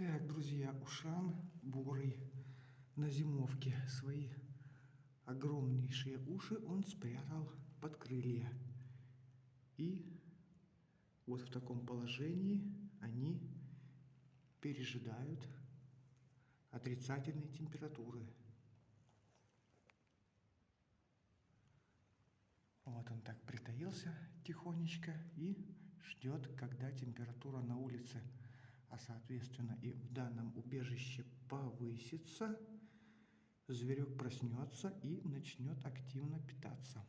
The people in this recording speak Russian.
Так, друзья, Ушан бурый на зимовке свои огромнейшие уши он спрятал под крылья. И вот в таком положении они пережидают отрицательной температуры. Вот он так притаился тихонечко и ждет, когда температура на улице, а соответственно и в данном убежище, повысится. Зверек проснется и начнет активно питаться.